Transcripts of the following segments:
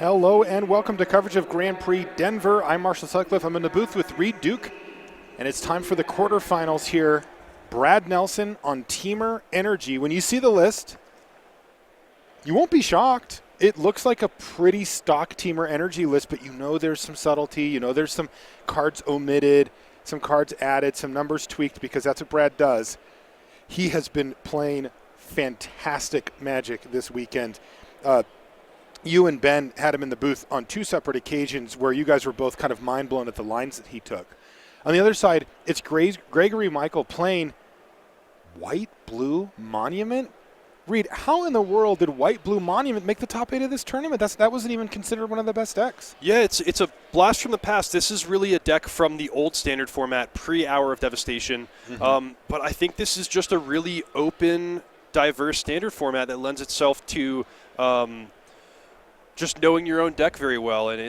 Hello and welcome to coverage of Grand Prix Denver. I'm Marshall Sutcliffe. I'm in the booth with Reed Duke, and it's time for the quarterfinals here. Brad Nelson on Temur Energy. When you see the list, you won't be shocked. It looks like a pretty stock Temur Energy list, but you know there's some subtlety. You know there's some cards omitted, some cards added, some numbers tweaked, because that's what Brad does. He has been playing fantastic Magic this weekend. You and Ben had him in the booth on two separate occasions where you guys were both kind of mind blown at the lines that he took. On the other side, it's Gregory Michael playing White-Blue Monument. Reed, how in the world did White-Blue Monument make the top 8 of this tournament? That wasn't even considered one of the best decks. Yeah, it's a blast from the past. This is really a deck from the old standard format, pre-Hour of Devastation. Mm-hmm. But I think this is just a really open, diverse standard format that lends itself to just knowing your own deck very well, and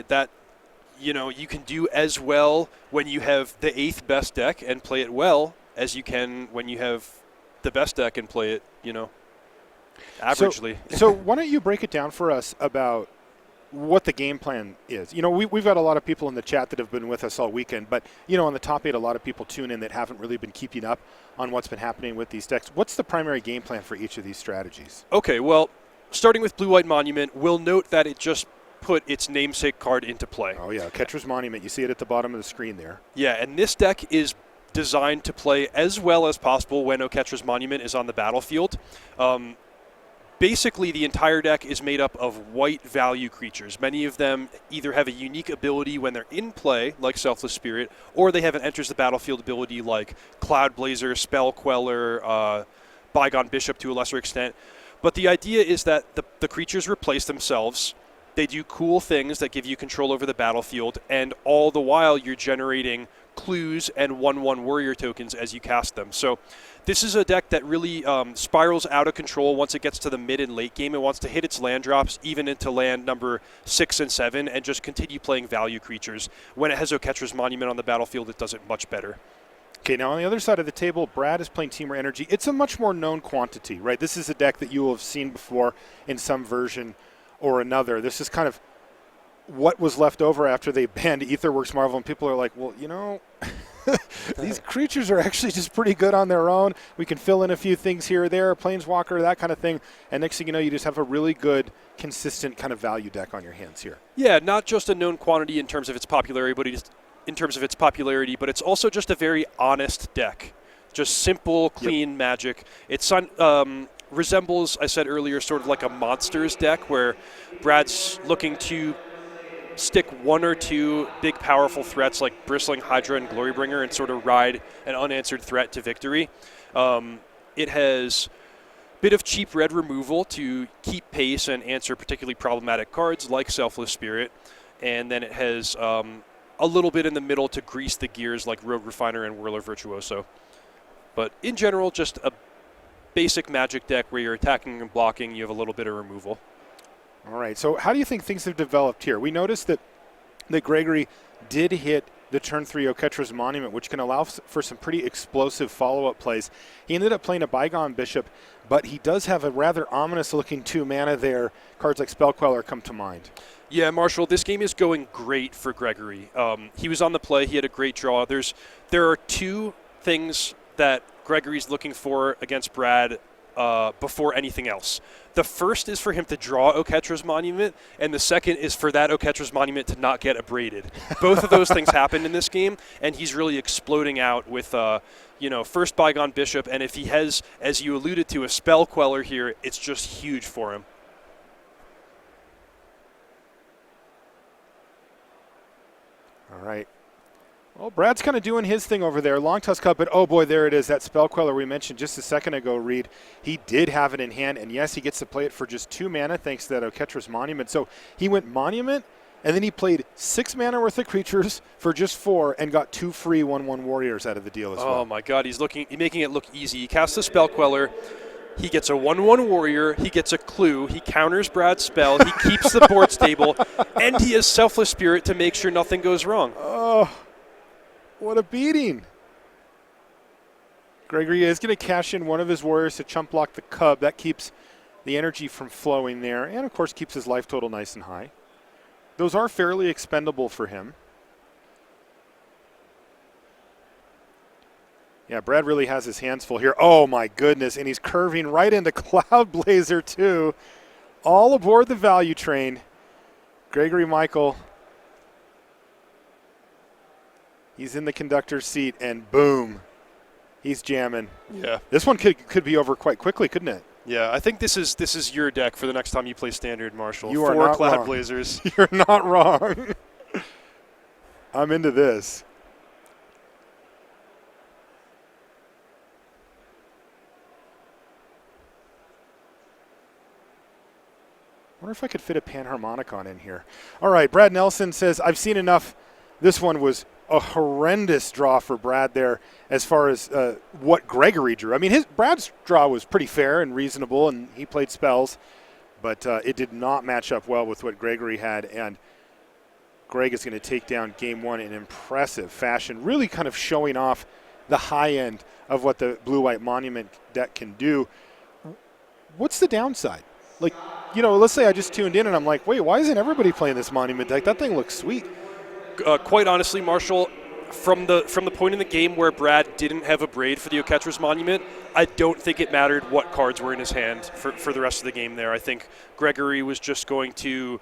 you can do as well when you have the 8th best deck and play it well as you can when you have the best deck and play it, averagely. So why don't you break it down for us about what the game plan is? We've got a lot of people in the chat that have been with us all weekend, but on the top 8, a lot of people tune in that haven't really been keeping up on what's been happening with these decks. What's the primary game plan for each of these strategies? Okay, well, starting with Blue-White Monument, we'll note that it just put its namesake card into play. Oh, yeah, Catcher's Monument. You see it at the bottom of the screen there. Yeah, and this deck is designed to play as well as possible when Catcher's Monument is on the battlefield. Basically, the entire deck is made up of white value creatures. Many of them either have a unique ability when they're in play, like Selfless Spirit, or they have an enters the battlefield ability like Cloud Blazer, Spell Queller, Bygone Bishop to a lesser extent. But the idea is that the creatures replace themselves. They do cool things that give you control over the battlefield, and all the while you're generating clues and 1/1 warrior tokens as you cast them. So this is a deck that really spirals out of control once it gets to the mid and late game. It wants to hit its land drops, even into land number 6 and 7, and just continue playing value creatures. When it has Catcher's Monument on the battlefield, it does it much better. Okay, now on the other side of the table, Brad is playing Temur Energy. It's a much more known quantity, right? This is a deck that you will have seen before in some version or another. This is kind of what was left over after they banned Aetherworks Marvel, and people are like, well, these creatures are actually just pretty good on their own. We can fill in a few things here or there, Planeswalker, that kind of thing, and next thing you know, you just have a really good, consistent kind of value deck on your hands here. Yeah, not just a known quantity in terms of its popularity, but it's also just a very honest deck. Just simple, clean Magic. It's resembles, I said earlier, sort of like a monsters deck where Brad's looking to stick 1 or 2 big, powerful threats like Bristling Hydra and Glorybringer and sort of ride an unanswered threat to victory. It has a bit of cheap red removal to keep pace and answer particularly problematic cards like Selfless Spirit. And then it has a little bit in the middle to grease the gears like Rogue Refiner and Whirler Virtuoso. But in general, just a basic Magic deck where you're attacking and blocking, you have a little bit of removal. All right, so how do you think things have developed here? We noticed that Gregory did hit the turn 3 Catcher's Monument, which can allow for some pretty explosive follow-up plays. He ended up playing a Bygone Bishop, but he does have a rather ominous-looking 2 mana there. Cards like Spell Queller come to mind. Yeah, Marshall, this game is going great for Gregory. He was on the play. He had a great draw. There are 2 things that Gregory's looking for against Brad before anything else. The first is for him to draw Catcher's Monument, and the second is for that Catcher's Monument to not get abraded. Both of those things happened in this game, and he's really exploding out with, first Bygone Bishop, and if he has, as you alluded to, a Spell Queller here, it's just huge for him. All right. Well, Brad's kind of doing his thing over there. Long Tusk Cup, but oh boy, there it is. That Spell Queller we mentioned just a second ago, Reed. He did have it in hand, and yes, he gets to play it for just 2 mana thanks to that Catcher's Monument. So he went Monument, and then he played 6 mana worth of creatures for just 4 and got 2 free 1/1 warriors out of the deal as well. Oh my God, he's making it look easy. He casts the Spell Queller. He gets a 1/1 warrior, he gets a clue, he counters Brad's spell, he keeps the board stable, and he has Selfless Spirit to make sure nothing goes wrong. Oh, what a beating. Gregory is going to cash in one of his warriors to chump block the Cub. That keeps the energy from flowing there, and of course keeps his life total nice and high. Those are fairly expendable for him. Yeah, Brad really has his hands full here. Oh, my goodness. And he's curving right into Cloud Blazer, too. All aboard the value train. Gregory Michel. He's in the conductor's seat, and boom. He's jamming. Yeah. This one could be over quite quickly, couldn't it? Yeah, I think this is your deck for the next time you play Standard, Marshall. You are 4 not Cloud wrong. Blazers. You're not wrong. I'm into this. I wonder if I could fit a panharmonicon in here. All right, Brad Nelson says, I've seen enough. This one was a horrendous draw for Brad there as far as what Gregory drew. I mean, Brad's draw was pretty fair and reasonable, and he played spells, but it did not match up well with what Gregory had, and Greg is going to take down game one in impressive fashion, really kind of showing off the high end of what the Blue-White Monument deck can do. What's the downside? Like, you know, let's say I just tuned in and I'm like, wait, why isn't everybody playing this Monument deck? That thing looks sweet. Quite honestly, Marshall, from the point in the game where Brad didn't have a braid for the Oketra's Monument, I don't think it mattered what cards were in his hand for the rest of the game there. I think Gregory was just going to,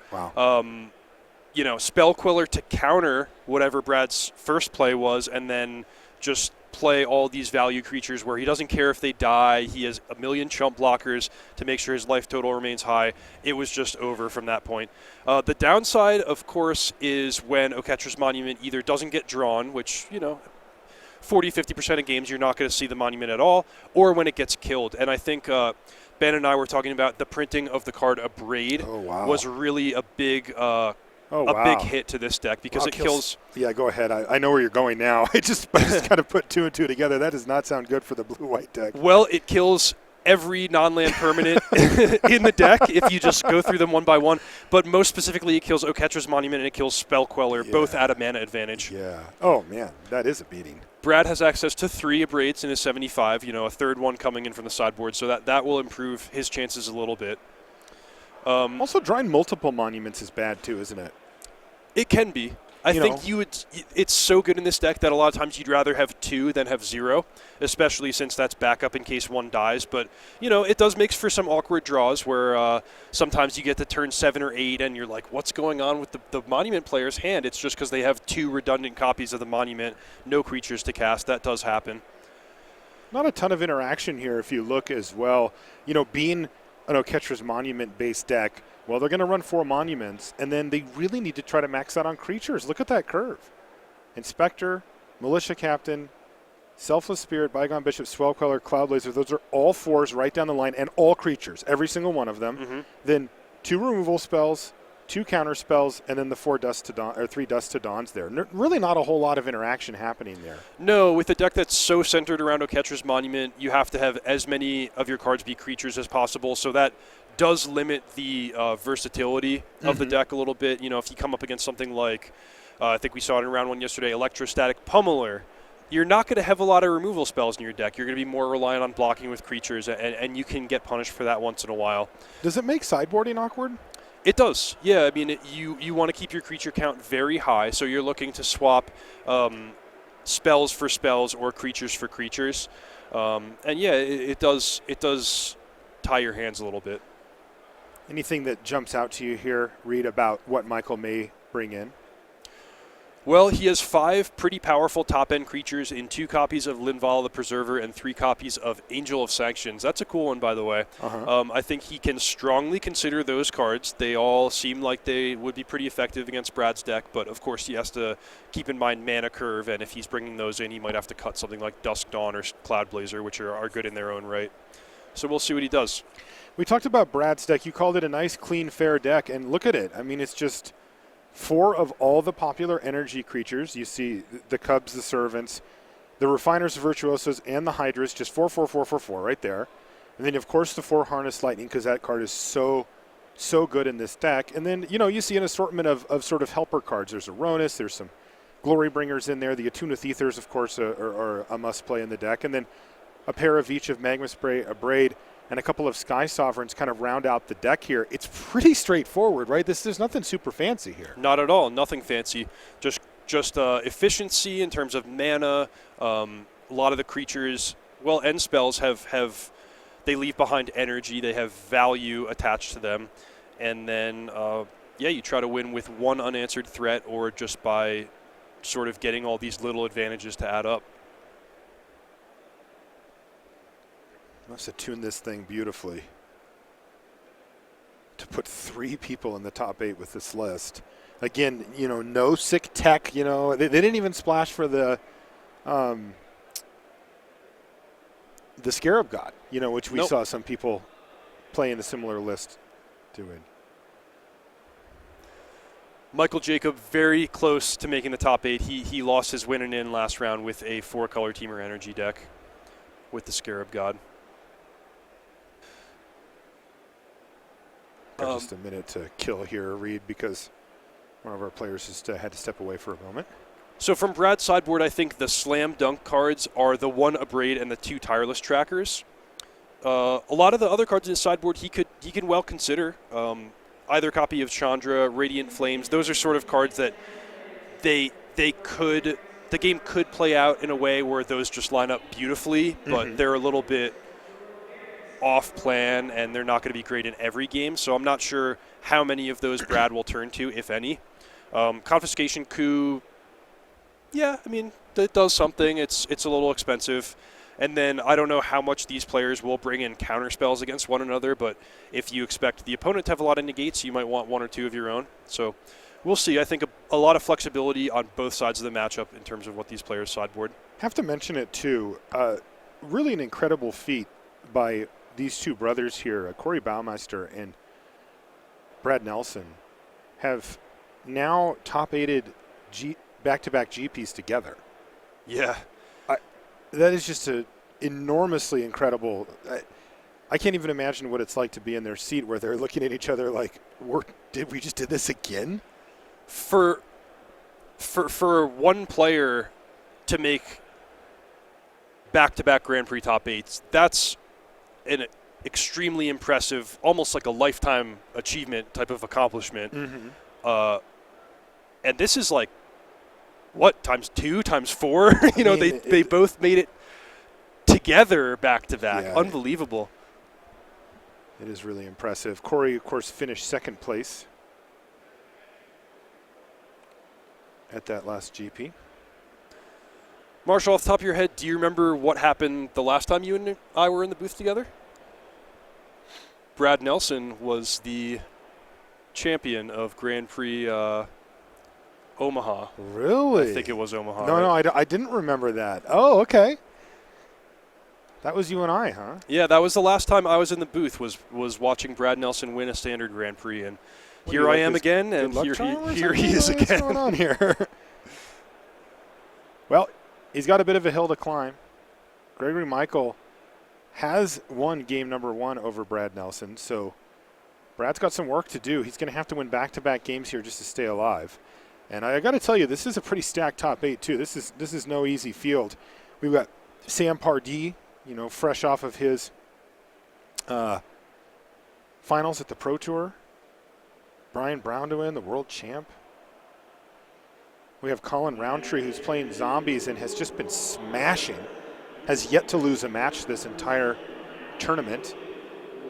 Spell Queller to counter whatever Brad's first play was, and then just play all these value creatures where he doesn't care if they die. He has a million chump blockers to make sure his life total remains high. It was just over from that point. The downside, of course, is when Oketra's Monument either doesn't get drawn, which, 40-50% of games you're not going to see the Monument at all, or when it gets killed. And I think Ben and I were talking about the printing of the card Abrade was really a big big hit to this deck because it kills. Yeah, go ahead. I know where you're going now. I just kind of put two and two together. That does not sound good for the blue-white deck. Well, it kills every non-land permanent in the deck if you just go through them one by one. But most specifically, it kills Oketra's Monument and it kills Spell Queller, both at a mana advantage. Yeah. Oh, man, that is a beating. Brad has access to 3 Abrades in his 75, a third one coming in from the sideboard, so that will improve his chances a little bit. Also, drawing multiple monuments is bad, too, isn't it? It can be. I think it's so good in this deck that a lot of times you'd rather have 2 than have 0, especially since that's backup in case one dies. But, it does make for some awkward draws where sometimes you get to turn 7 or 8 and you're like, what's going on with the Monument player's hand? It's just because they have 2 redundant copies of the Monument, no creatures to cast. That does happen. Not a ton of interaction here if you look as well. Being an Oketra's Monument-based deck, well, they're going to run 4 monuments, and then they really need to try to max out on creatures. Look at that curve. Inspector, Militia Captain, Selfless Spirit, Bygone Bishop, Spell Queller, Cloud Blazer. Those are all 4s right down the line, and all creatures, every single one of them. Mm-hmm. Then 2 removal spells, 2 counter spells, and then the 3 Dust to Dawns there. Really not a whole lot of interaction happening there. No, with a deck that's so centered around Oketra's Monument, you have to have as many of your cards be creatures as possible, so that does limit the versatility of the deck a little bit. If you come up against something like, I think we saw it in round 1 yesterday, Electrostatic Pummeler, you're not going to have a lot of removal spells in your deck. You're going to be more reliant on blocking with creatures, and you can get punished for that once in a while. Does it make sideboarding awkward? It does, yeah. I mean, you want to keep your creature count very high, so you're looking to swap spells for spells or creatures for creatures. And yeah, it does tie your hands a little bit. Anything that jumps out to you here, Reed, about what Michel may bring in? Well, he has 5 pretty powerful top-end creatures in 2 copies of Linval the Preserver and 3 copies of Angel of Sanctions. That's a cool one, by the way. I think he can strongly consider those cards. They all seem like they would be pretty effective against Brad's deck, but of course he has to keep in mind mana curve, and if he's bringing those in, he might have to cut something like Dusk Dawn or Cloud Blazer, which are good in their own right. So we'll see what he does. We talked about Brad's deck. You called it a nice, clean, fair deck, and look at it. I mean, it's just 4 of all the popular energy creatures. You see the Cubs, the Servants, the Refiners, the Virtuosos, and the Hydras, just 4, 4, 4, 4, 4 right there. And then, of course, the 4 Harness Lightning, because that card is so good in this deck. And then, you see an assortment of sort of helper cards. There's Aronis, there's some Glory Bringers in there. The Attuneth Ethers, of course, are a must-play in the deck. And then a pair of each of Magma Spray, Abrade, and a couple of Sky Sovereigns kind of round out the deck here. It's pretty straightforward, right? There's nothing super fancy here. Not at all. Nothing fancy. Just efficiency in terms of mana. A lot of the creatures, well, end spells have they leave behind energy. They have value attached to them. And then, you try to win with one unanswered threat or just by sort of getting all these little advantages to add up. Must have tuned this thing beautifully to put 3 people in the top 8 with this list. Again, no sick tech. They didn't even splash for the Scarab God, which we saw some people play in a similar list doing. Michael Jacob very close to making the top 8. He lost his win and in last round with a 4-color Temur energy deck with the Scarab God. Just a minute to kill here, Reed, because one of our players just had to step away for a moment. So from Brad's sideboard, I think the Slam Dunk cards are the 1 Abrade and the 2 Tireless Trackers. A lot of the other cards in his sideboard he can well consider. Either copy of Chandra, Radiant Flames. Those are sort of cards that the game could play out in a way where those just line up beautifully, but they're a little bit off plan and they're not going to be great in every game. So I'm not sure how many of those Brad will turn to, if any. Confiscation Coup, it does something. It's a little expensive. And then I don't know how much these players will bring in counter spells against one another, but if you expect the opponent to have a lot of negates, you might want 1 or 2 of your own. So we'll see. I think a lot of flexibility on both sides of the matchup in terms of what these players sideboard. Have to mention it too. Really an incredible feat by these 2 brothers here, Corey Baumeister and Brad Nelson, have now top 8'd back-to-back GPs together. Yeah. That is just a enormously incredible. I can't even imagine what it's like to be in their seat where they're looking at each other like, did we just did this again? For one player to make back-to-back Grand Prix top 8s, that's an extremely impressive, almost like a lifetime achievement type of accomplishment. And this is like, what, times 2, times 4? They both made it together back-to-back. Yeah, Unbelievable. It is really impressive. Corey, of course, finished 2nd place at that last GP. Marshall, off the top of your head, do you remember what happened the last time you and I were in the booth together? Brad Nelson was the champion of Grand Prix Omaha. Really? I think it was Omaha. No, I didn't remember that. Oh, okay. That was you and I, huh? Yeah, that was the last time I was in the booth, was watching Brad Nelson win a standard Grand Prix. And here I am again, and here he is again. What's going on here? Well, he's got a bit of a hill to climb. Gregory Michael has won game number 1 over Brad Nelson, so Brad's got some work to do. He's going to have to win back-to-back games here just to stay alive. And I got to tell you, this is a pretty stacked top 8 too. This is no easy field. We've got Sam Pardee, fresh off of his finals at the Pro Tour. Brian Brown to win, the world champ. We have Colin Roundtree, who's playing zombies and has just been smashing. Has yet to lose a match this entire tournament.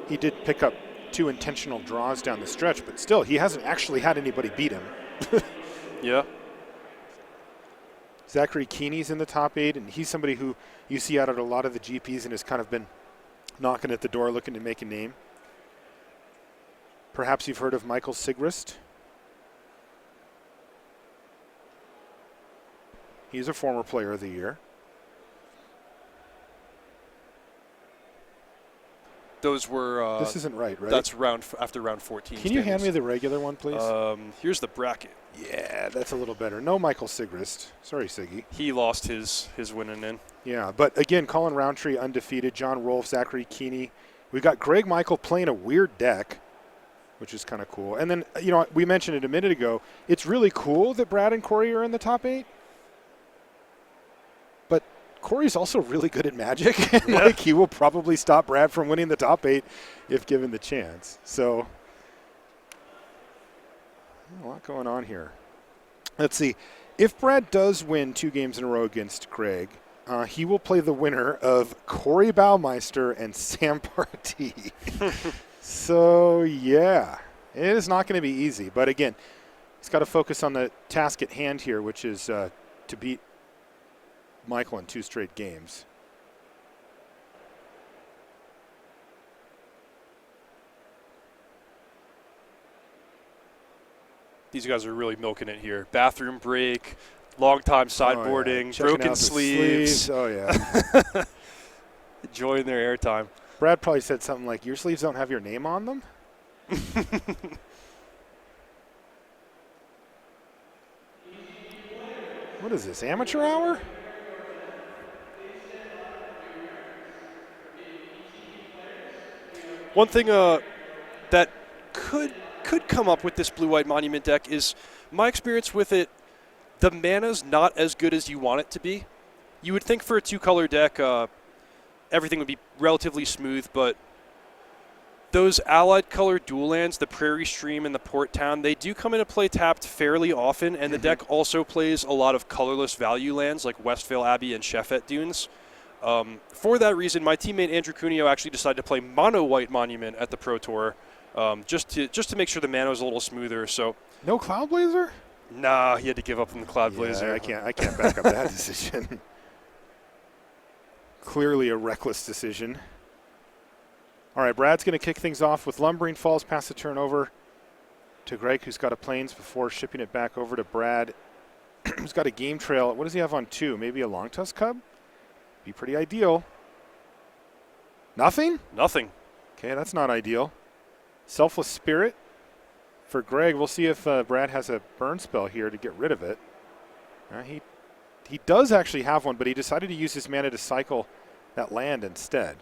He did pick up 2 intentional draws down the stretch, but still, he hasn't actually had anybody beat him. Yeah. Zachary Keeney's in the top 8, and he's somebody who you see out at a lot of the GPs and has kind of been knocking at the door looking to make a name. Perhaps you've heard of Michael Sigrist. He's a former player of the year. Those were. This isn't right? That's after round 14. Can you hand me the regular one, please? Here's the bracket. Yeah, that's a little better. No Michael Sigrist. Sorry, Siggy. He lost his win and in. Yeah, but again, Colin Roundtree undefeated. John Rolfe, Zachary Keeney. We've got Greg Michael playing a weird deck, which is kind of cool. And then, we mentioned it a minute ago. It's really cool that Brad and Corey are in the top 8. But Corey's also really good at Magic. And like, he will probably stop Brad from winning the top 8 if given the chance. So a lot going on here. Let's see. If Brad does win 2 games in a row against Greg, he will play the winner of Corey Baumeister and Sam Partee. So, yeah, it is not going to be easy. But, again, he's got to focus on the task at hand here, which is to beat Michael in 2 straight games. These guys are really milking it here. Bathroom break, long time sideboarding, broken sleeves. Oh, yeah. Enjoying their airtime. Brad probably said something like, your sleeves don't have your name on them? What is this, amateur hour? One thing that could come up with this Blue-White Monument deck is my experience with it. The mana's not as good as you want it to be. You would think for a 2-color deck, everything would be relatively smooth, but those allied color dual lands, the Prairie Stream and the Port Town, they do come into play tapped fairly often, and the deck also plays a lot of colorless value lands like Westvale Abbey and Sheffet Dunes. For that reason, my teammate Andrew Cuneo actually decided to play Mono-White Monument at the Pro Tour, just to make sure the mana was a little smoother. So no Cloud Blazer? Nah, he had to give up on the Cloud Blazer. I can't back up that decision. Clearly a reckless decision. All right, Brad's going to kick things off with Lumbering Falls, pass the turn over to Greg, who's got a Plains, before shipping it back over to Brad, who's got a Game Trail. What does he have on 2? Maybe a Long Tusk Cub? Be pretty ideal. Nothing? Nothing. Okay, that's not ideal. Selfless Spirit for Greg. We'll see if Brad has a burn spell here to get rid of it. He does actually have one, but he decided to use his mana to cycle that land instead.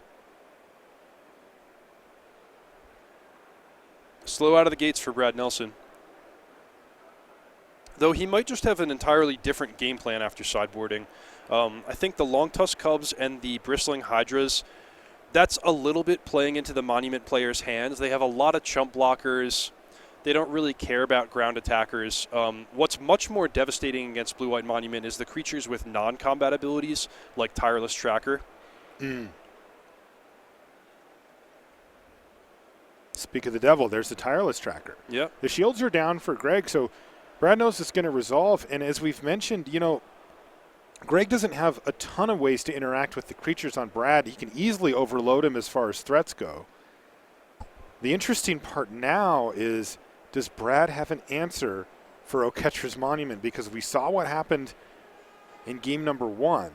Slow out of the gates for Brad Nelson. Though he might just have an entirely different game plan after sideboarding. I think the Long Tusk Cubs and the Bristling Hydras, that's a little bit playing into the Monument players' hands. They have a lot of chump blockers. They don't really care about ground attackers. What's much more devastating against Blue-White Monument is the creatures with non-combat abilities, like Tireless Tracker. Speak of the devil, there's the Tireless Tracker. Yeah. The shields are down for Greg, so Brad knows it's going to resolve. And as we've mentioned, Greg doesn't have a ton of ways to interact with the creatures on Brad. He can easily overload him as far as threats go. The interesting part now is, does Brad have an answer for Oketra's Monument? Because we saw what happened in game number 1.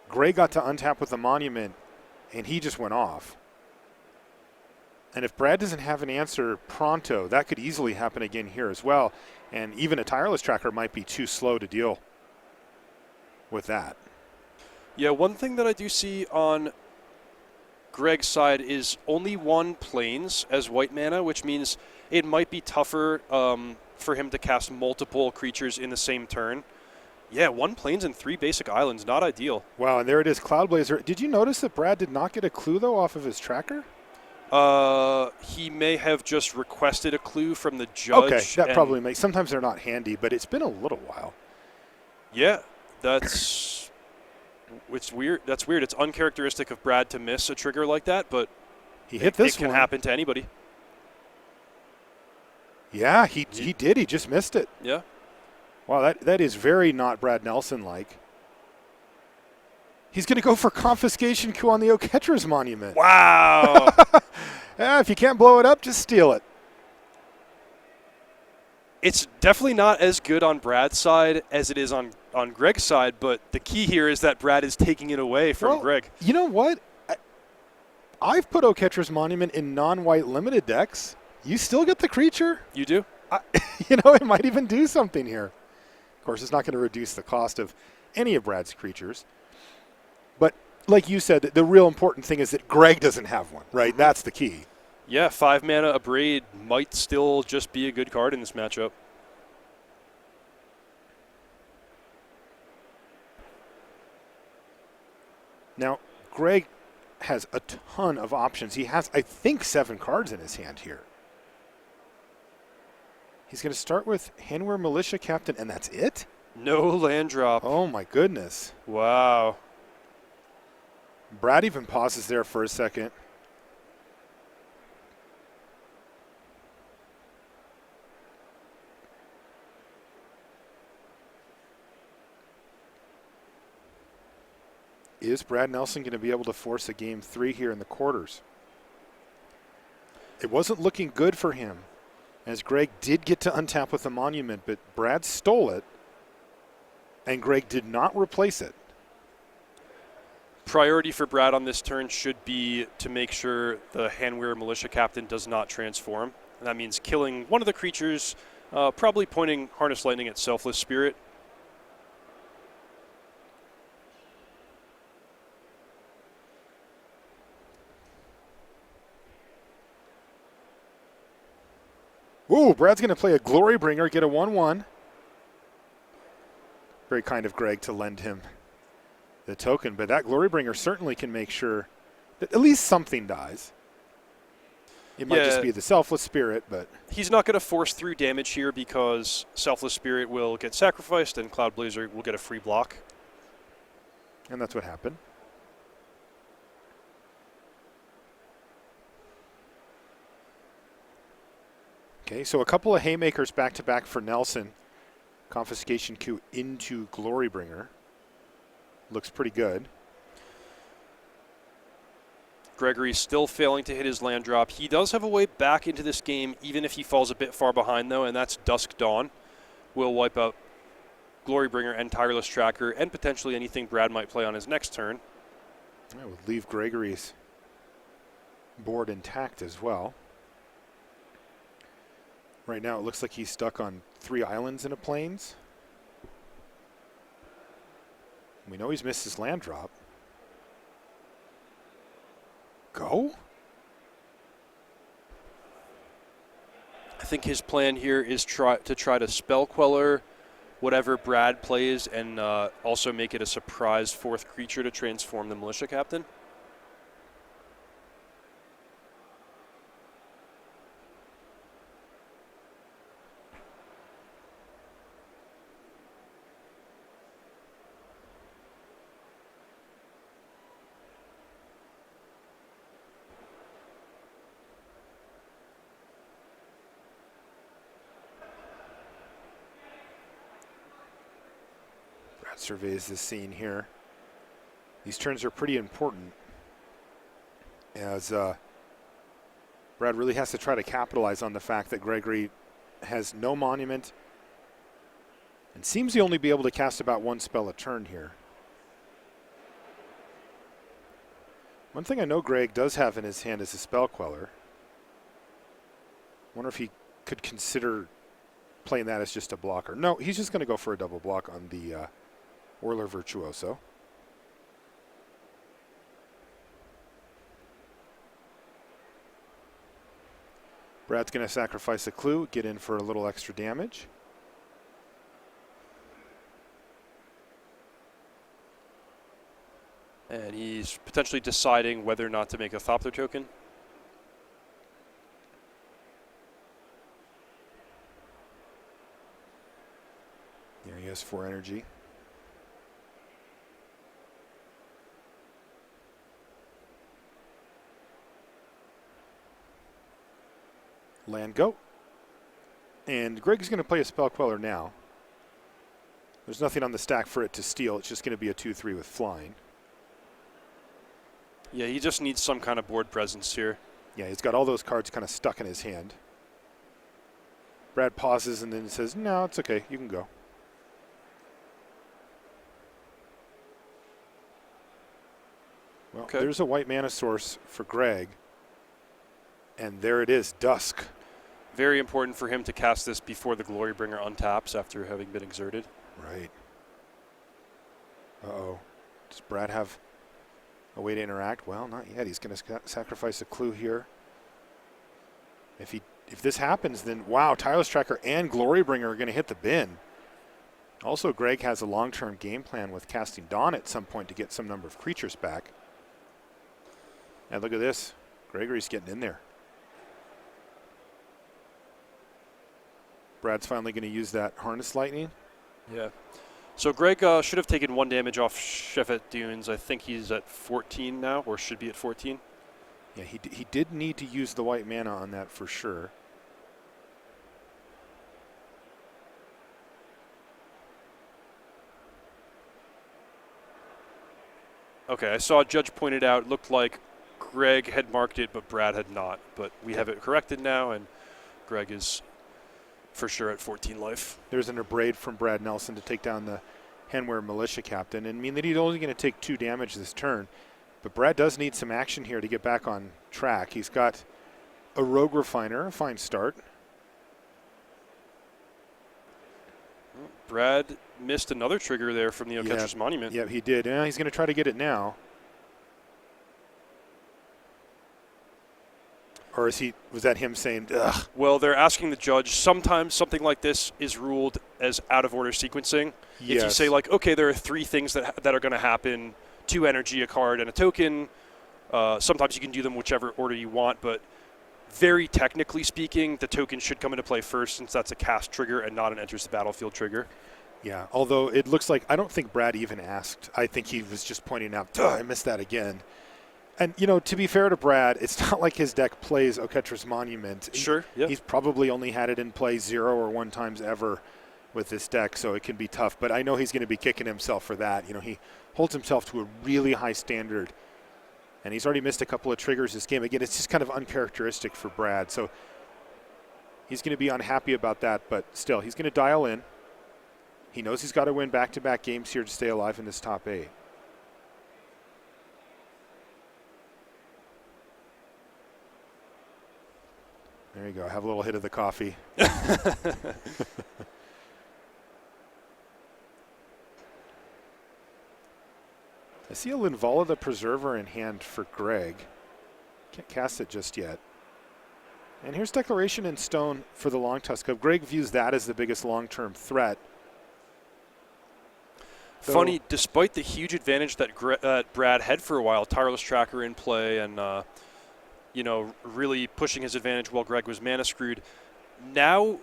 Greg got to untap with the Monument, and he just went off. And if Brad doesn't have an answer pronto, that could easily happen again here as well. And even a Tireless Tracker might be too slow to deal with that. Yeah, one thing that I do see on Greg's side is only 1 Plains as white mana, which means it might be tougher for him to cast multiple creatures in the same turn. Yeah, 1 Plains and 3 basic islands, not ideal. Wow, and there it is, Cloud Blazer. Did you notice that Brad did not get a clue, though, off of his tracker? He may have just requested a clue from the judge. Okay, that probably makes. Sometimes they're not handy, but it's been a little while. Yeah, it's weird. That's weird. It's uncharacteristic of Brad to miss a trigger like that, but he hit this one. It can happen to anybody. Yeah, he did. He just missed it. Yeah. Wow, that is very not Brad Nelson-like. He's going to go for Confiscation Coup on the Oketra's Monument. Wow. Yeah, if you can't blow it up, just steal it. It's definitely not as good on Brad's side as it is on Greg's side, but the key here is that Brad is taking it away from Greg. You know what? I've put Oketra's Monument in non-white limited decks. You still get the creature. You do? It might even do something here. Of course, it's not going to reduce the cost of any of Brad's creatures. But like you said, the real important thing is that Greg doesn't have one, right? That's the key. Yeah, 5 mana Abrade might still just be a good card in this matchup. Now, Greg has a ton of options. He has, I think, 7 cards in his hand here. He's going to start with Hanweir Militia Captain, and that's it? No land drop. Oh, my goodness. Wow. Brad even pauses there for a second. Is Brad Nelson going to be able to force a game 3 here in the quarters? It wasn't looking good for him, as Greg did get to untap with a monument, but Brad stole it, and Greg did not replace it. Priority for Brad on this turn should be to make sure the Hanweir Militia Captain does not transform. And that means killing one of the creatures, probably pointing Harness Lightning at Selfless Spirit. Ooh, Brad's going to play a Glorybringer, get a 1/1. Very kind of Greg to lend him the token, but that Glorybringer certainly can make sure that at least something dies. It might just be the Selfless Spirit, but he's not going to force through damage here because Selfless Spirit will get sacrificed and Cloud Blazer will get a free block. And that's what happened. Okay, so a couple of haymakers back-to-back for Nelson. Confiscation coup into Glorybringer. Looks pretty good. Gregory still failing to hit his land drop. He does have a way back into this game, even if he falls a bit far behind, though, and that's Dusk Dawn. Will wipe out Glorybringer and Tireless Tracker, and potentially anything Brad might play on his next turn. I would leave Gregory's board intact as well. Right now, it looks like he's stuck on 3 islands and a plains. We know he's missed his land drop. Go? I think his plan here is to try to Spell Queller whatever Brad plays and also make it a surprise 4th creature to transform the Militia Captain. Surveys the scene here. These turns are pretty important as Brad really has to try to capitalize on the fact that Gregory has no monument and seems to only be able to cast about 1 spell a turn here. One thing I know Greg does have in his hand is a Spell Queller. Wonder if he could consider playing that as just a blocker. No, he's just going to go for a double block on the Whirler Virtuoso. Brad's going to sacrifice a clue, get in for a little extra damage. And he's potentially deciding whether or not to make a Thopter token. There he has 4 energy. Land go. And Greg's going to play a Spell Queller now. There's nothing on the stack for it to steal. It's just going to be a 2/3 with flying. Yeah, he just needs some kind of board presence here. Yeah, he's got all those cards kind of stuck in his hand. Brad pauses and then says, no, it's okay. You can go. Well, okay. There's a white mana source for Greg. And there it is, Dusk. Very important for him to cast this before the Glorybringer untaps after having been exerted. Right. Uh-oh. Does Brad have a way to interact? Well, not yet. He's going to sacrifice a clue here. If this happens, then wow, Tireless Tracker and Glorybringer are going to hit the bin. Also, Greg has a long-term game plan with casting Dawn at some point to get some number of creatures back. And look at this. Gregory's getting in there. Brad's finally going to use that Harness Lightning. Yeah. So Greg should have taken 1 damage off Shefet Dunes. I think he's at 14 now, or should be at 14. Yeah, he did need to use the white mana on that for sure. Okay, I saw Judge pointed out, looked like Greg had marked it, but Brad had not. But we have it corrected now, and Greg is for sure at 14 life. There's an Abrade from Brad Nelson to take down the Henware Militia Captain, and mean that he's only going to take 2 damage this turn. But Brad does need some action here to get back on track. He's got a Rogue Refiner, a fine start. Brad missed another trigger there from the Catcher's Monument. Yeah, he did. Yeah, he's going to try to get it now. Or was that him saying, ugh? Well, they're asking the judge. Sometimes something like this is ruled as out-of-order sequencing. Yes. If you say, like, okay, there are 3 things that are going to happen, 2 energy, a card, and a token, sometimes you can do them whichever order you want, but very technically speaking, the token should come into play first since that's a cast trigger and not an enters the battlefield trigger. Yeah, although it looks like, I don't think Brad even asked. I think he was just pointing out, I missed that again. And, you know, to be fair to Brad, it's not like his deck plays Oketra's Monument. Sure, yeah. He's probably only had it in play 0 or 1 times ever with this deck, so it can be tough. But I know he's going to be kicking himself for that. You know, he holds himself to a really high standard. And he's already missed a couple of triggers this game. Again, it's just kind of uncharacteristic for Brad. So he's going to be unhappy about that, but still, he's going to dial in. He knows he's got to win back-to-back games here to stay alive in this top 8. There you go. Have a little hit of the coffee. I see a Linvala the Preserver in hand for Greg. Can't cast it just yet. And here's Declaration in Stone for the Long Tusk. Greg views that as the biggest long-term threat. Funny, despite the huge advantage that Brad had for a while, Tireless Tracker in play and, you know, really pushing his advantage while Greg was mana screwed. Now,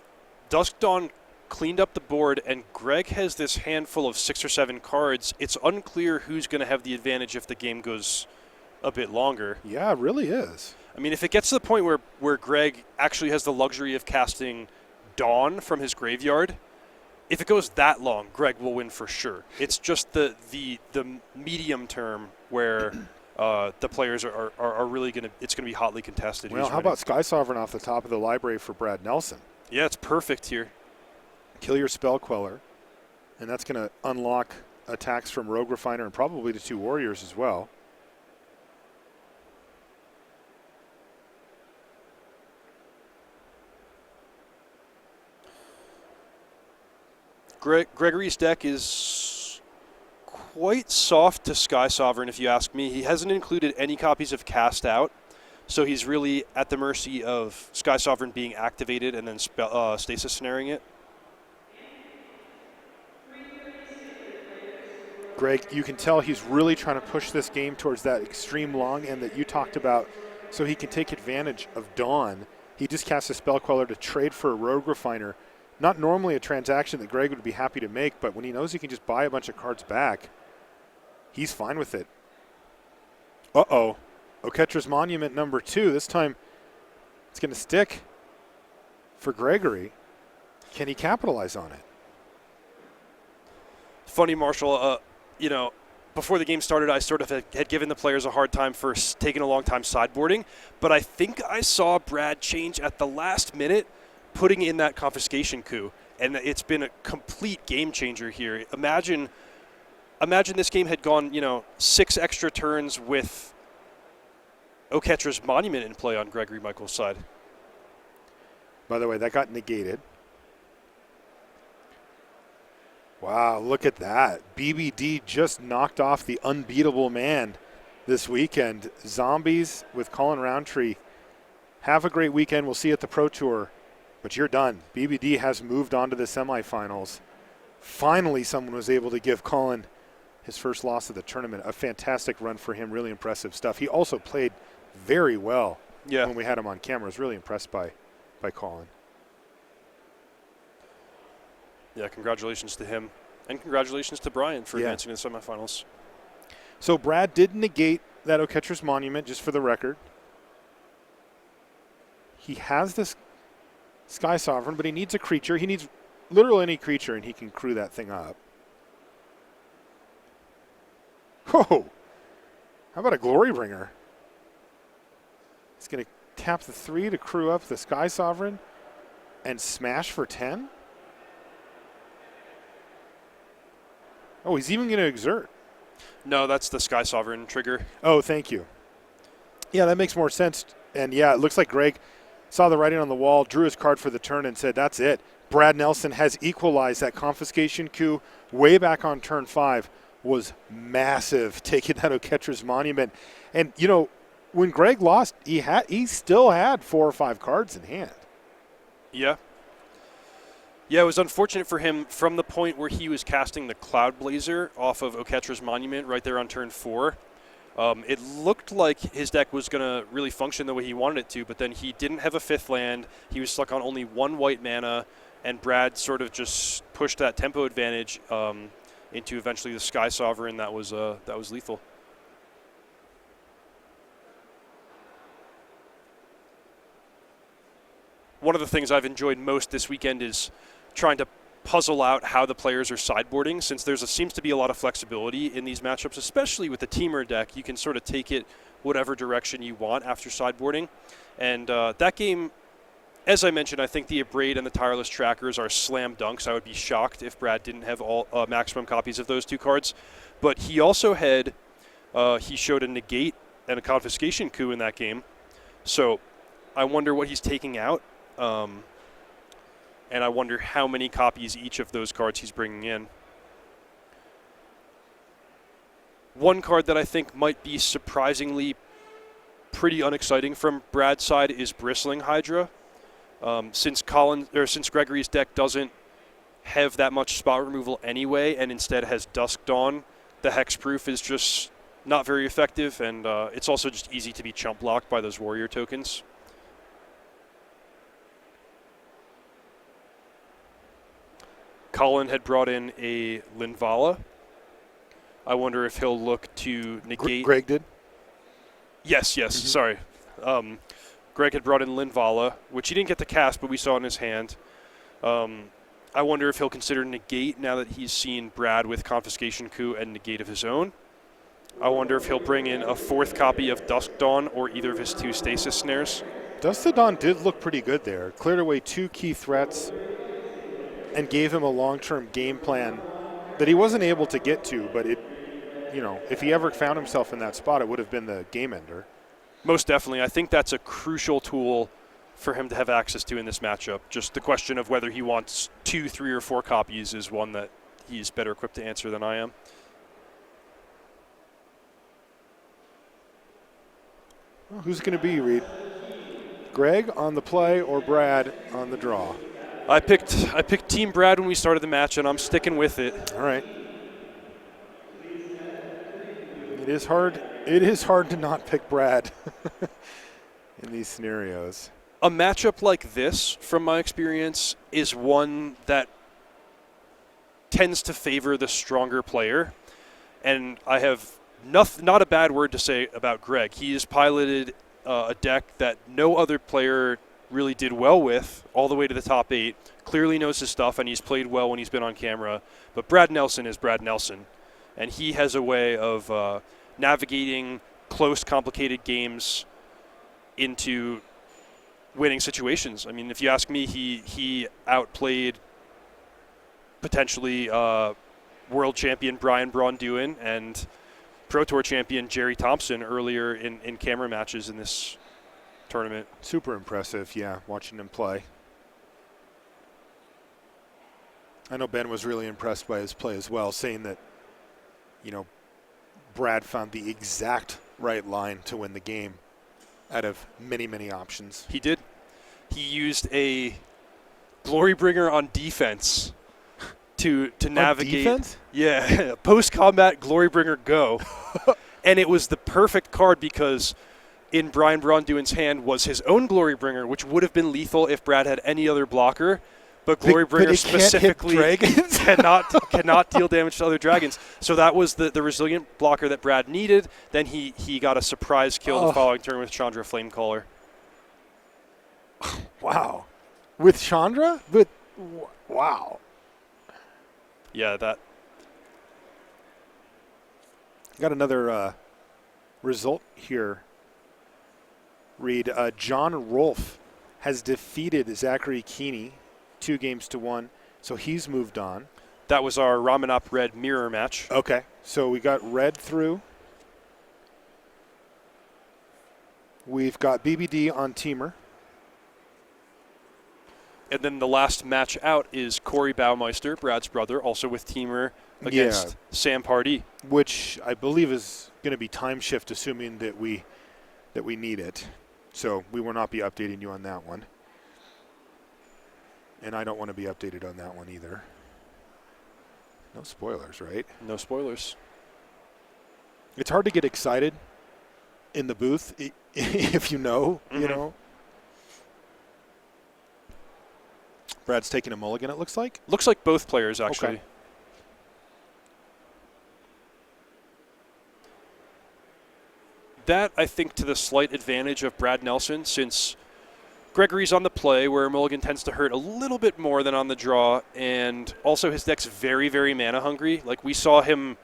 Dusk Dawn cleaned up the board, and Greg has this handful of 6 or 7 cards. It's unclear who's going to have the advantage if the game goes a bit longer. Yeah, it really is. I mean, if it gets to the point where Greg actually has the luxury of casting Dawn from his graveyard, if it goes that long, Greg will win for sure. It's just the medium term where the players are really going to, it's going to be hotly contested. Well, how about Sky Sovereign off the top of the library for Brad Nelson? Yeah, it's perfect here. Kill your Spell Queller, and that's going to unlock attacks from Rogue Refiner and probably the 2 Warriors as well. Gregory's deck is quite soft to Sky Sovereign, if you ask me. He hasn't included any copies of Cast Out, so he's really at the mercy of Sky Sovereign being activated and then stasis snaring it. Greg, you can tell he's really trying to push this game towards that extreme long end that you talked about so he can take advantage of Dawn. He just casts a Spell Queller to trade for a Rogue Refiner. Not normally a transaction that Greg would be happy to make, but when he knows he can just buy a bunch of cards back, he's fine with it. Uh-oh. Oketra's Monument number 2. This time it's going to stick for Gregory. Can he capitalize on it? Funny, Marshall, you know, before the game started, I sort of had given the players a hard time for taking a long time sideboarding, but I think I saw Brad change at the last minute, putting in that confiscation coup, and it's been a complete game changer here. Imagine this game had gone, you know, 6 extra turns with Oketra's Monument in play on Gregory Michael's side. By the way, that got negated. Wow, look at that. BBD just knocked off the unbeatable man this weekend. Zombies with Colin Roundtree. Have a great weekend. We'll see you at the Pro Tour. But you're done. BBD has moved on to the semifinals. finally someone was able to give Colin his first loss of the tournament. A fantastic run for him, really impressive stuff. He also played very well when we had him on camera. I was really impressed by Colin. Yeah, congratulations to him. And congratulations to Brian for advancing to the semifinals. So Brad did negate that Oketra's Monument, just for the record. He has this Sky Sovereign, but he needs a creature. He needs literally any creature, and he can crew that thing up. Whoa! How about a Glory Bringer? He's going to tap the 3 to crew up the Sky Sovereign and smash for 10? Oh, he's even going to exert. No, that's the Sky Sovereign trigger. Oh, thank you. Yeah, that makes more sense. And yeah, it looks like Greg saw the writing on the wall, drew his card for the turn, and said, that's it. Brad Nelson has equalized. That confiscation coup way back on turn 5 was massive, taking that Oketra's Monument. And, you know, when Greg lost, he still had 4 or 5 cards in hand. Yeah. Yeah, it was unfortunate for him from the point where he was casting the Cloud Blazer off of Oketra's Monument right there on turn 4. It looked like his deck was going to really function the way he wanted it to, but then he didn't have a 5th land. He was stuck on only 1 white mana, and Brad sort of just pushed that tempo advantage into eventually the Sky Sovereign that was lethal. One of the things I've enjoyed most this weekend is trying to puzzle out how the players are sideboarding, since seems to be a lot of flexibility in these matchups, especially with the Temur deck. You can sort of take it whatever direction you want after sideboarding. And that game, as I mentioned, I think the Abrade and the Tireless Trackers are slam dunks. I would be shocked if Brad didn't have all maximum copies of those 2 cards. But he also had, he showed a negate and a confiscation coup in that game. So I wonder what he's taking out. And I wonder how many copies each of those cards he's bringing in. One card that I think might be surprisingly pretty unexciting from Brad's side is Bristling Hydra. Since Gregory's deck doesn't have that much spot removal anyway, and instead has Dusk Dawn, the hexproof is just not very effective, and it's also just easy to be chump blocked by those warrior tokens. Colin had brought in a Linvala. I wonder if he'll look to negate. Greg did? Yes, sorry. Greg had brought in Linvala, which he didn't get to cast, but we saw in his hand. I wonder if he'll consider negate now that he's seen Brad with confiscation coup and negate of his own. I wonder if he'll bring in a 4th copy of Dusk Dawn or either of his 2 stasis snares. Dusk Dawn did look pretty good there. Cleared away 2 key threats and gave him a long-term game plan that he wasn't able to get to, but if he ever found himself in that spot, it would have been the game ender. Most definitely. I think that's a crucial tool for him to have access to in this matchup. Just the question of whether he wants 2, 3, or 4 copies is one that he's better equipped to answer than I am. Well, who's going to be, Reed? Greg on the play or Brad on the draw? I picked Team Brad when we started the match, and I'm sticking with it. All right. It is hard to not pick Brad in these scenarios. A matchup like this, from my experience, is one that tends to favor the stronger player. And I have not a bad word to say about Greg. He has piloted a deck that no other player really did well with all the way to the top 8, clearly knows his stuff, and he's played well when he's been on camera. But Brad Nelson is Brad Nelson, and he has a way of navigating close, complicated games into winning situations. I mean, if you ask me, he outplayed potentially world champion Brian Braun-Duin and Pro Tour champion Jerry Thompson earlier in camera matches in this tournament. Super impressive, yeah, watching him play. I know Ben was really impressed by his play as well, saying that, Brad found the exact right line to win the game out of many, many options. He did. He used a Glory Bringer on defense to navigate. Defense? Yeah, post-combat Glorybringer go. And it was the perfect card because in Brian Braunduin's hand was his own Glorybringer, which would have been lethal if Brad had any other blocker. But Glorybringer specifically cannot deal damage to other dragons. So that was the resilient blocker that Brad needed. Then he got a surprise kill the following turn with Chandra Flamecaller. Wow. With Chandra? Wow. Yeah, that. Got another result here. Read, John Rolfe has defeated Zachary Keeney 2-1, so he's moved on. That was our Ramanop Red mirror match. Okay, so we got Red through. We've got BBD on Temur. And then the last match out is Corey Baumeister, Brad's brother, also with Temur, against Sam Pardee. Which I believe is going to be time shift, assuming that we need it. So we will not be updating you on that one. And I don't want to be updated on that one either. No spoilers, right? No spoilers. It's hard to get excited in the booth if you know, you know. Brad's taking a mulligan, it looks like. Looks like both players, actually. Okay. That, I think, to the slight advantage of Brad Nelson, since Gregory's on the play, where mulligan tends to hurt a little bit more than on the draw, and also his deck's very, very mana-hungry. Like, we saw him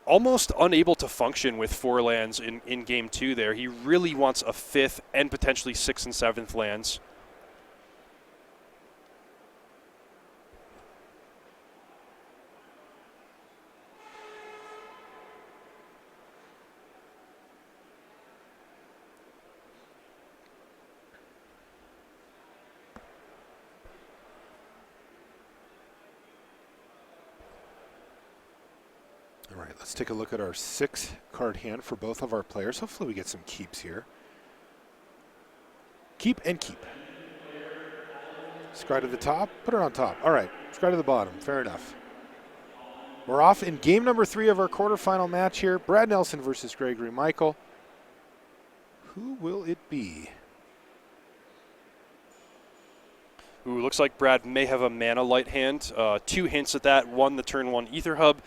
almost unable to function with 4 lands in Game 2 there. He really wants a 5th and potentially 6th and 7th lands. All right, let's take a look at our 6-card hand for both of our players. Hopefully we get some keeps here. Keep and keep. Scry to the top, put it on top. All right, scry to the bottom, fair enough. We're off in game number 3 of our quarterfinal match here. Brad Nelson versus Gregory Michel. Who will it be? Ooh, looks like Brad may have a mana light hand. 2 hints at that. 1, the turn 1 Ether Hub.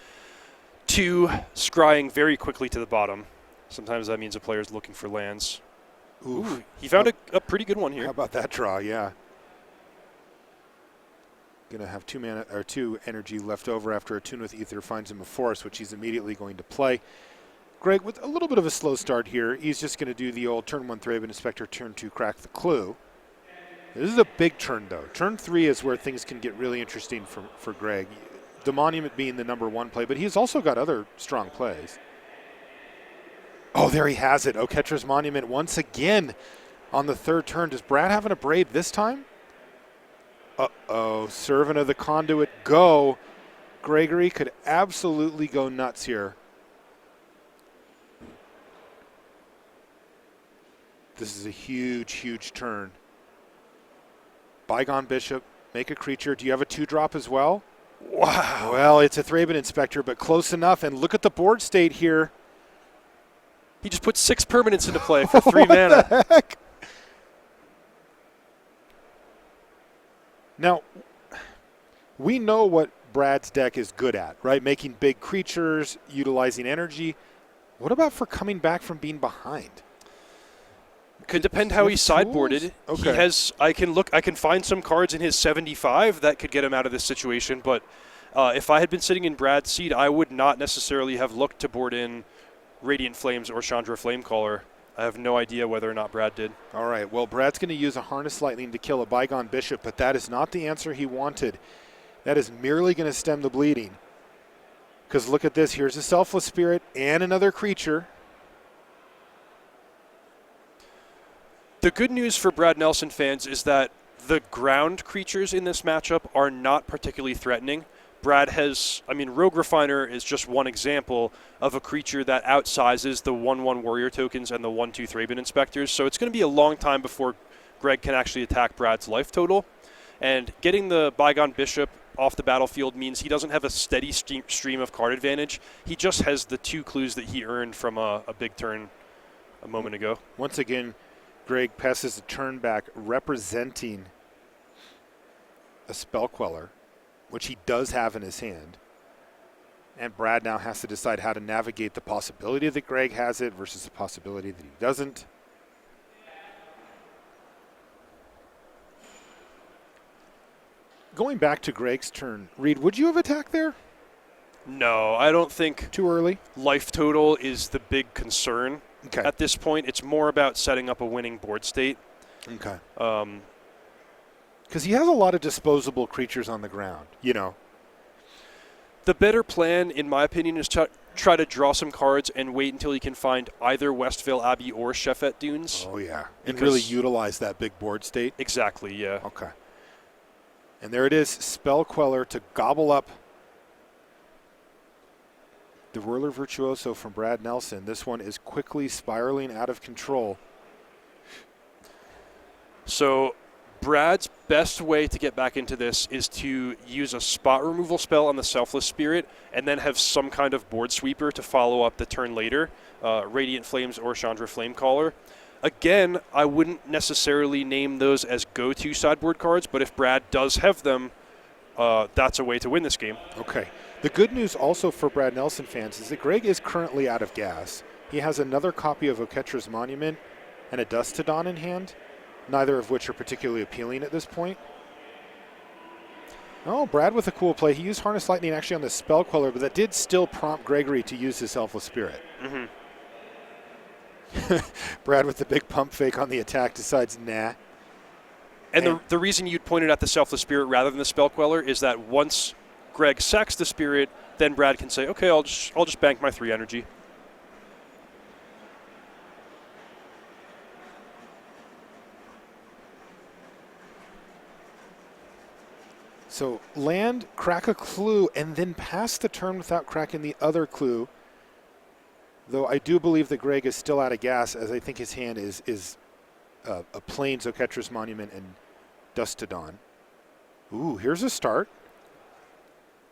2, scrying very quickly to the bottom. Sometimes that means a player's looking for lands. Ooh, he found a pretty good one here. How about that draw? Yeah. Gonna have 2 energy left over after a Tune with Ether finds him a forest, which he's immediately going to play. Greg, with a little bit of a slow start here, he's just going to do the old turn 1 Thraben Inspector, turn 2 Crack the Clue. This is a big turn, though. Turn 3 is where things can get really interesting for Greg. The Monument being the number 1 play, but he's also got other strong plays. Oh, there he has it. Oketra's Monument once again on the 3rd turn. Does Brad have an Abrade this time? Uh-oh. Servant of the Conduit, go. Gregory could absolutely go nuts here. This is a huge, huge turn. Bygone Bishop, make a creature. Do you have a 2-drop as well? Wow. Well, it's a Thraben Inspector, but close enough. And look at the board state here. He just put 6 permanents into play for 3 mana. What the heck? Now, we know what Brad's deck is good at, right? Making big creatures, utilizing energy. What about for coming back from being behind? Could depend how he sideboarded. Okay. He has. I can find some cards in his 75 that could get him out of this situation. But if I had been sitting in Brad's seat, I would not necessarily have looked to board in Radiant Flames or Chandra Flamecaller. I have no idea whether or not Brad did. All right. Well, Brad's going to use a Harness Lightning to kill a Bygone Bishop, but that is not the answer he wanted. That is merely going to stem the bleeding. Because look at this. Here's a Selfless Spirit and another creature. The good news for Brad Nelson fans is that the ground creatures in this matchup are not particularly threatening. Brad has, Rogue Refiner is just one example of a creature that outsizes the 1/1 Warrior tokens and the 1/2 Thraben Inspectors. So it's going to be a long time before Greg can actually attack Brad's life total. And getting the Bygone Bishop off the battlefield means he doesn't have a steady stream of card advantage. He just has the 2 clues that he earned from a big turn a moment ago. Once again, Greg passes a turn back representing a Spell Queller, which he does have in his hand. And Brad now has to decide how to navigate the possibility that Greg has it versus the possibility that he doesn't. Going back to Greg's turn, Reed, would you have attacked there? No, I don't think Too early? life total is the big concern Okay. at this point. It's more about setting up a winning board state. Okay. Because he has a lot of disposable creatures on the ground, you know. The better plan, in my opinion, is to try to draw some cards and wait until he can find either Westvale Abbey or Sheffet Dunes. Oh, yeah. And Because- really utilize that big board state. Exactly, yeah. Okay. And there it is, Spell Queller to gobble up the Whirler Virtuoso from Brad Nelson. This one is quickly spiraling out of control. So Brad's best way to get back into this is to use a spot removal spell on the Selfless Spirit and then have some kind of board sweeper to follow up the turn later, Radiant Flames or Chandra Flamecaller. Again, I wouldn't necessarily name those as go-to sideboard cards, but if Brad does have them, that's a way to win this game. Okay. The good news also for Brad Nelson fans is that Greg is currently out of gas. He has another copy of Oketra's Monument and a Dust to Dawn in hand, neither of which are particularly appealing at this point. Oh, Brad with a cool play. He used Harness Lightning actually on the Spell Queller, but that did still prompt Gregory to use his Selfless Spirit. Mm-hmm. Brad with the big pump fake on the attack decides, nah. And the reason you'd pointed at the Selfless Spirit rather than the Spell Queller is that once Greg sacks the Spirit, then Brad can say, okay, I'll just bank my 3 energy. So land, crack a clue, and then pass the turn without cracking the other clue. Though I do believe that Greg is still out of gas, as I think his hand is a Plains Oketra's Monument and Dust to Dawn. Ooh, here's a start.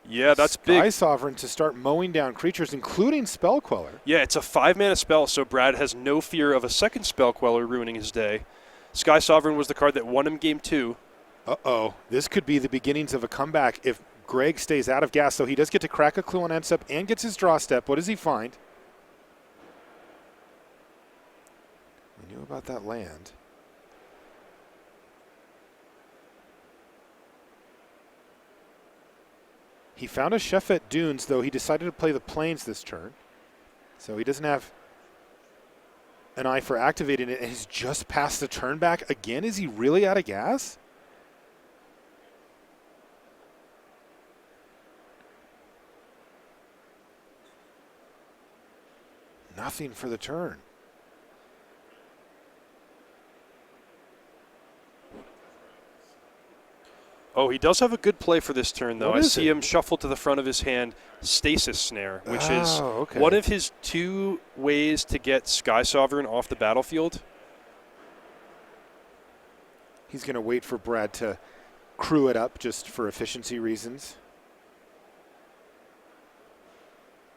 Yeah, that's Sky big. Sovereign to start mowing down creatures, including Spell Queller. Yeah, it's a 5-mana spell, so Brad has no fear of a second Spell Queller ruining his day. Sky Sovereign was the card that won him game 2. Uh-oh. This could be the beginnings of a comeback if Greg stays out of gas. So he does get to crack a clue on end step and gets his draw step. What does he find? We knew about that land. He found a Sheffet Dunes, though he decided to play the Plains this turn. So he doesn't have an eye for activating it, and he's just passed the turn back again. Is he really out of gas? Nothing for the turn. Oh, he does have a good play for this turn, though. What I is see it? him shuffle to the front of his hand Stasis Snare, which is okay. one of his 2 ways to get Sky Sovereign off the battlefield. He's going to wait for Brad to crew it up just for efficiency reasons.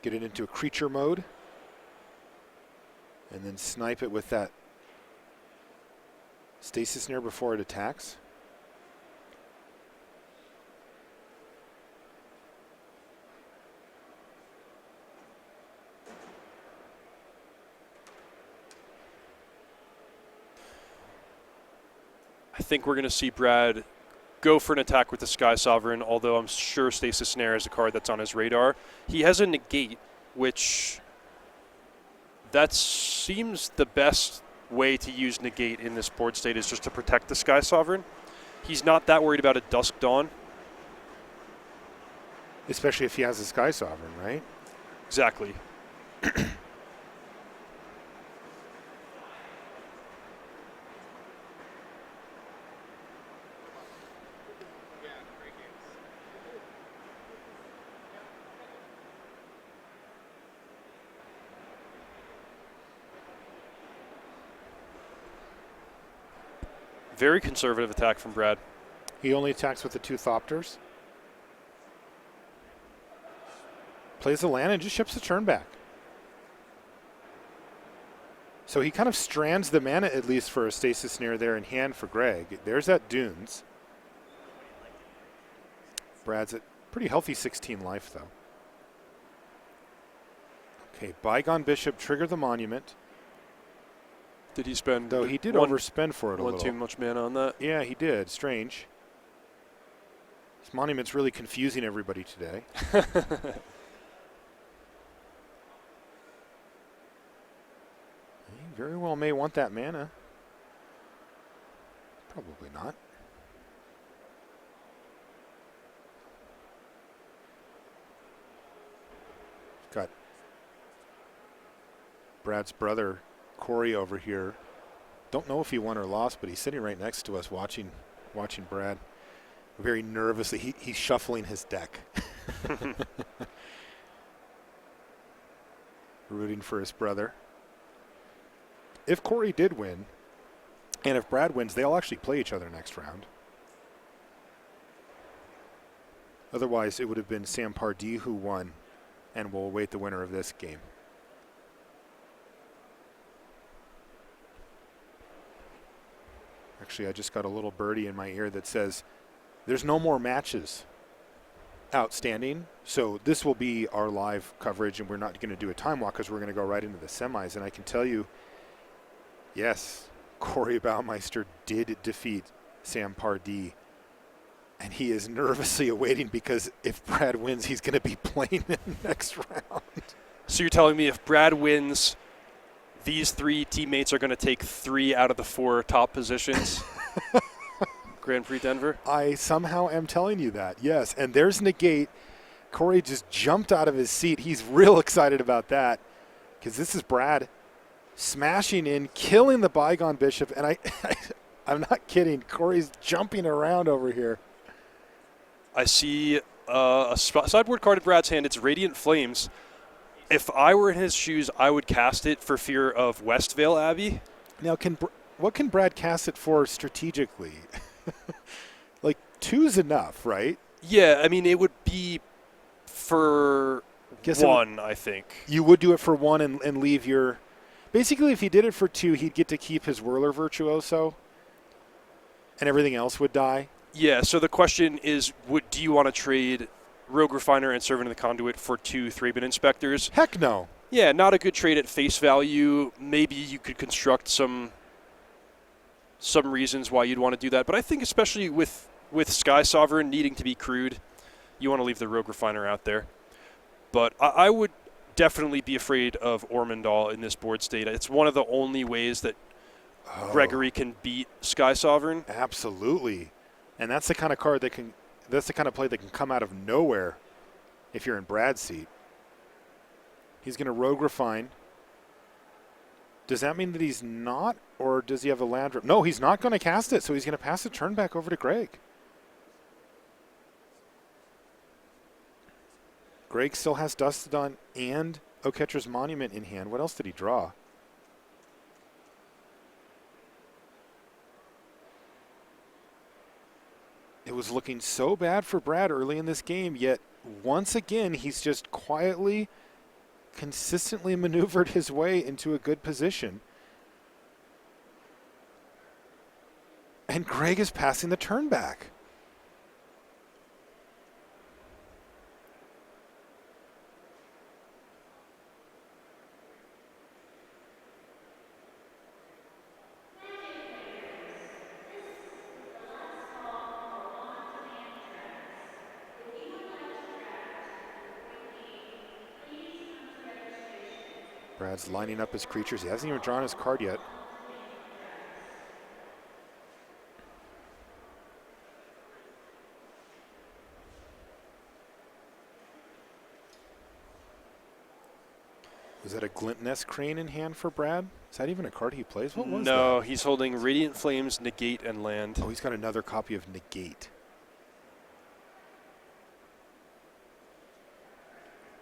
Get it into a creature mode. And then snipe it with that Stasis Snare before it attacks. I think we're going to see Brad go for an attack with the Sky Sovereign, although I'm sure Stasis Snare is a card that's on his radar. He has a negate, which that seems the best way to use negate in this board state is just to protect the Sky Sovereign. He's not that worried about a Dusk Dawn. Especially if he has a Sky Sovereign, right? Exactly. Very conservative attack from Brad. He only attacks with the 2 Thopters. plays the land and just ships the turn back. So he kind of strands the mana, at least for a stasis snare there in hand for Greg. There's that Dunes. Brad's at pretty healthy 16 life, though. Okay, Bygone Bishop, trigger the Monument. Did he spend? Though he did overspend for it a little. Too much mana on that? Yeah, he did. Strange. This Monument's really confusing everybody today. He very well may want that mana. Probably not. Got Brad's brother, Corey, over here. Don't know if he won or lost, but he's sitting right next to us watching Brad. Very nervously. He's shuffling his deck. Rooting for his brother. If Corey did win, and if Brad wins, they'll actually play each other next round. Otherwise, it would have been Sam Pardee who won, and we'll await the winner of this game. Actually, I just got a little birdie in my ear that says there's no more matches outstanding. So this will be our live coverage, and we're not going to do a time walk because we're going to go right into the semis. And I can tell you, yes, Corey Baumeister did defeat Sam Pardee. And he is nervously awaiting because if Brad wins, he's going to be playing in the next round. So you're telling me if Brad wins, these three teammates are going to take 3 out of the 4 top positions? Grand Prix Denver? I somehow am telling you that, yes. And there's Negate. Corey just jumped out of his seat. He's real excited about that because this is Brad smashing in, killing the Bygone Bishop. And I'm not kidding. Corey's jumping around over here. I see a sideboard card in Brad's hand. It's Radiant Flames. If I were in his shoes, I would cast it for fear of Westvale Abbey. Now, what can Brad cast it for strategically? Like, 2's enough, right? Yeah, I mean, it would be for 1, I think. You would do it for 1 and leave your... Basically, if he did it for 2, he'd get to keep his Whirler Virtuoso, and everything else would die. Yeah, so the question is, do you want to trade Rogue Refiner and Servant of the Conduit for 2 Thraben Inspectors? Heck no. Yeah, not a good trade at face value. Maybe you could construct some reasons why you'd want to do that. But I think especially with Sky Sovereign needing to be crewed, you want to leave the Rogue Refiner out there. But I would definitely be afraid of Ormondal in this board state. It's one of the only ways that Gregory can beat Sky Sovereign. Absolutely. And that's the kind of card that's the kind of play that can come out of nowhere if you're in Brad's seat. He's going to Rogue Refine. Does that mean that he's not, or does he have a land drop? No, he's not going to cast it, so he's going to pass the turn back over to Greg. Greg still has Dustodon and Oketra's Monument in hand. What else did he draw? It was looking so bad for Brad early in this game, yet once again, he's just quietly, consistently maneuvered his way into a good position. And Greg is passing the turn back. Brad's lining up his creatures. He hasn't even drawn his card yet. Was that a Glint Nest Crane in hand for Brad? Is that even a card he plays? What was that? No, he's holding Radiant Flames, Negate, and Land. Oh, he's got another copy of Negate.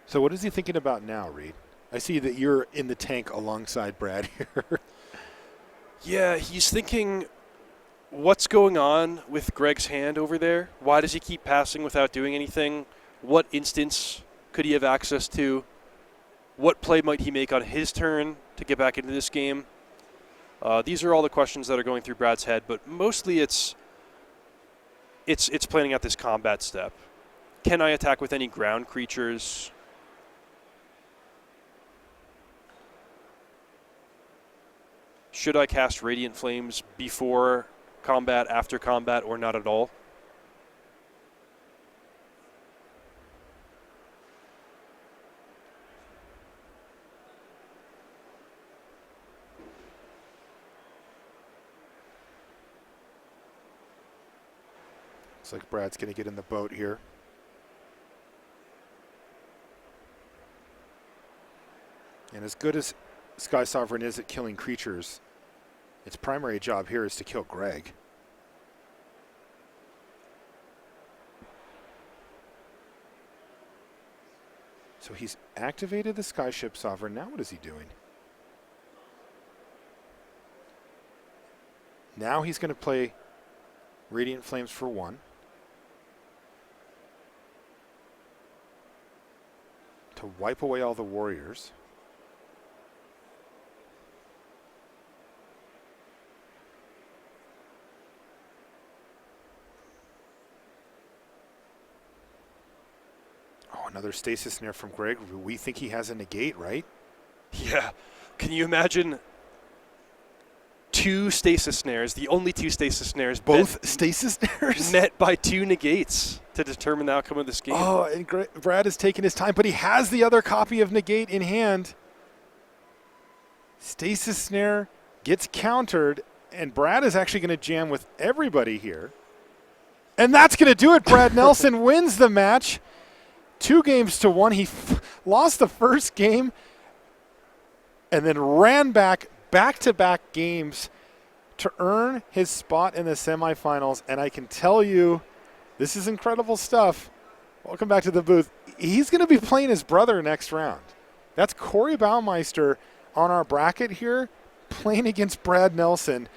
So what is he thinking about now, Reed? I see that you're in the tank alongside Brad here. Yeah, he's thinking, what's going on with Greg's hand over there? Why does he keep passing without doing anything? What instance could he have access to? What play might he make on his turn to get back into this game? These are all the questions that are going through Brad's head, but mostly it's planning out this combat step. Can I attack with any ground creatures? Should I cast Radiant Flames before combat, after combat, or not at all? Looks like Brad's going to get in the boat here. And as good as Sky Sovereign is at killing creatures, its primary job here is to kill Greg. So he's activated the Skyship Sovereign. Now what is he doing? Now he's going to play Radiant Flames for 1. To wipe away all the warriors. Oh, another stasis snare from Greg. We think he has a negate, right? Yeah. Can you imagine 2 stasis snares, the only 2 stasis snares, both stasis snares? Met by 2 negates to determine the outcome of this game. Oh, and Brad is taking his time, but he has the other copy of negate in hand. Stasis snare gets countered, and Brad is actually going to jam with everybody here. And that's going to do it. Brad Nelson wins the match. 2-1. He lost the first game and then ran back-to-back games to earn his spot in the semifinals. And I can tell you, this is incredible stuff. Welcome back to the booth. He's going to be playing his brother next round. That's Corey Baumeister on our bracket here, playing against Brad Nelson.